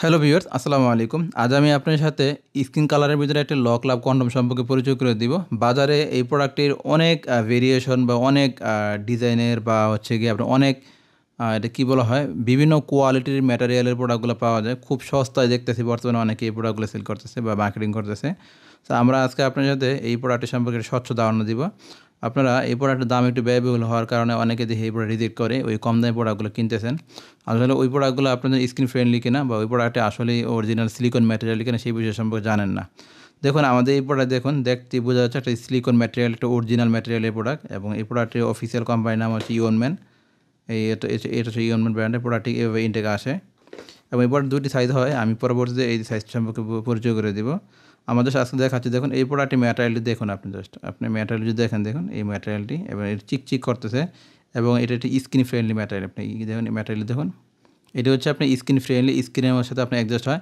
Hello viewers, আসসালামু আলাইকুম। আজ আমি আপনার সাথে স্কিন কালারের ভিতরে একটা লক লাভ কন্ডম সম্পর্কে পরিচয় করে দিব। বাজারে এই প্রোডাক্টটির অনেক ভেরিয়েশন বা অনেক ডিজাইনের বা হচ্ছে গিয়ে আপনার অনেক এটা কী বলা হয়, বিভিন্ন কোয়ালিটির ম্যাটেরিয়ালের প্রোডাক্টগুলো পাওয়া যায়। খুব সস্তায় দেখতেছি বর্তমানে অনেকে এই প্রোডাক্টগুলো সেল করতেছে বা মার্কেটিং করতেছে। তো আমরা আজকে আপনার সাথে এই প্রোডাক্টের সম্পর্কে স্বচ্ছ ধারণা দিব। আপনারা এই প্রোডাক্টের দাম একটু ব্যয়বহুল হওয়ার কারণে অনেকে দেখে এই প্রোডাক্ট রিজেক্ট করে ওই কম দামি প্রোডাক্টগুলো কিনতেছেন। আসলে ওই প্রোডাক্টগুলো আপনাদের স্কিন ফ্রেন্ডলি কিনা বা ওই প্রোডাক্টে আসলেই অরিজিনাল সিলিকন ম্যাটেরিয়াল কিনা সেই বিষয় সম্পর্কে জানেন না। দেখুন আমাদের এই প্রোডাক্ট দেখুন, দেখতে বোঝা যাচ্ছে একটা সিলিকন ম্যাটেরিয়াল, একটা অরিজিনাল ম্যাটেরিয়ালের প্রোডাক্ট এবং এই প্রোডাক্টের অফিসিয়াল কোম্পানির নাম হচ্ছে ইওনম্যান। এটা হচ্ছে ইওনম্যান ব্র্যান্ডের প্রোডাক্টটি এভাবে ইনটেক আসে এবং এই প্রোডাক্ট দুটি সাইজ হয়। আমি পরবর্তীতে এই সাইজ সম্পর্কে পরিচয় করে দিব। আমাদের আজকে দেখাচ্ছি, দেখুন এই প্রোডাক্টের ম্যাটেরিয়ালটি দেখুন, আপনি ম্যাটেরিয়াল যদি দেখুন এই ম্যাটেরিয়ালটি এবং এটা চিকচিক করতেছে এবং এটা একটি স্কিন ফ্রেন্ডলি ম্যাটেরিয়াল। আপনি দেখুন এই ম্যাটেরিয়াল দেখুন, এটা হচ্ছে আপনি স্কিন ফ্রেন্ডলি, স্কিনের সাথে আপনি অ্যাডজাস্ট হয়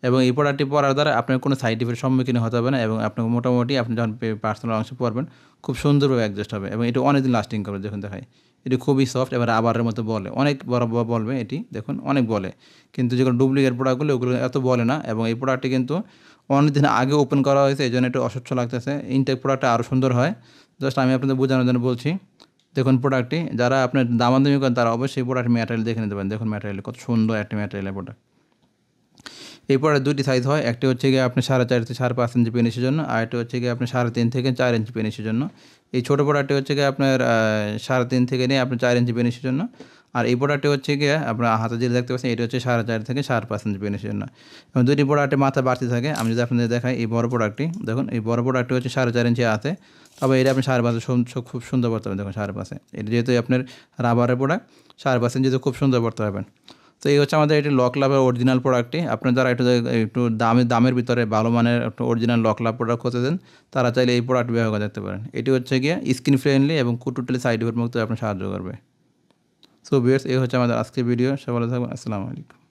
এবং এই প্রোডাক্টটি পরার দ্বারা আপনার কোনো সাইড ইফেক্টের সম্মুখীন হতে হবে না এবং আপনার মোটামুটি আপনি যখন পার্সোনাল অংশে পরবেন খুব সুন্দরভাবে অ্যাডজাস্ট হবে এবং এটা অনেকদিন লাস্টিং করবে। দেখুন দেখায় এটি খুবই সফট, এবার রাবারের মতো বলে, অনেক বড় বলবে এটি দেখুন, অনেক বলে, কিন্তু যেগুলো ডুপ্লিকেট প্রোডাক্টগুলো ওগুলো এত বলে না এবং এই প্রোডাক্টটি কিন্তু অনেক দিন আগে ওপেন করা হয়েছে, এই জন্য একটু অস্বচ্ছ লাগতেছে। ইনটেক প্রোডাক্টটা আরও সুন্দর হয়। জাস্ট আমি আপনাদের বোঝানোর জন্য বলছি। দেখুন প্রোডাক্টটি যারা আপনার দামাদামি করেন তারা অবশ্যই প্রোডাক্ট ম্যাটেরিয়াল দেখে নিতে পারেন। দেখুন ম্যাটেরিয়াল কত সুন্দর একটা ম্যাটেরিয়ালের প্রোডাক্ট। এই প্রোডাক্ট দুটি সাইজ হয়, একটি হচ্ছে গিয়ে আপনি 4.5 থেকে 5.5 ইঞ্চি পেনিসের জন্য, আর একটা হচ্ছে গিয়ে আপনার 3.5 থেকে 4 ইঞ্চি পেনিসের জন্য। এই ছোটো প্রোডাক্টটি হচ্ছে গিয়ে আপনার 3.5 থেকে নিয়ে আপনার 4 ইঞ্চি পেনিসের জন্য, আর এই প্রোডাক্টটি হচ্ছে গিয়ে আপনার হাতে যেটা দেখতে পাচ্ছেন এটা হচ্ছে 4.5 থেকে 5.5 ইঞ্চি পেনিসের জন্য এবং দুটি প্রোডাক্টের মাথা বাড়তি থাকে। আমি যদি আপনাদের দেখাই এই বড় প্রোডাক্টটি দেখুন, এই বড় প্রোডাক্টটি হচ্ছে 4.5 ইঞ্চি আছে, তবে এটা আপনি 5.5 খুব সুন্দর পড়তে পারবেন। দেখুন 5.5 এটা যেহেতু আপনার রাবারের প্রোডাক্ট, 5.5 ইঞ্চিতে খুব সুন্দর পড়তে পারবেন। তো এই হচ্ছে আমাদের এটি লক লাভের অরিজিনাল প্রোডাক্টটি। আপনার যারা একটু দামের ভিতরে ভালো মানের একটা অরিজিনাল লক লাভ প্রোডাক্ট খুঁজতে দেন তারা চাইলে এই প্রোডাক্ট ব্যবহার করে দেখতে পারেন। এটি হচ্ছে গিয়ে স্কিন ফ্রেন্ডলি এবং টোটালি সাইড ইফেক্ট মুক্ত আপনার সাহায্য করবে। সো ভিউয়ার্স, এই হচ্ছে আমাদের আজকের ভিডিও। সবাই ভালো থাকবেন। আসসালামু আলাইকুম।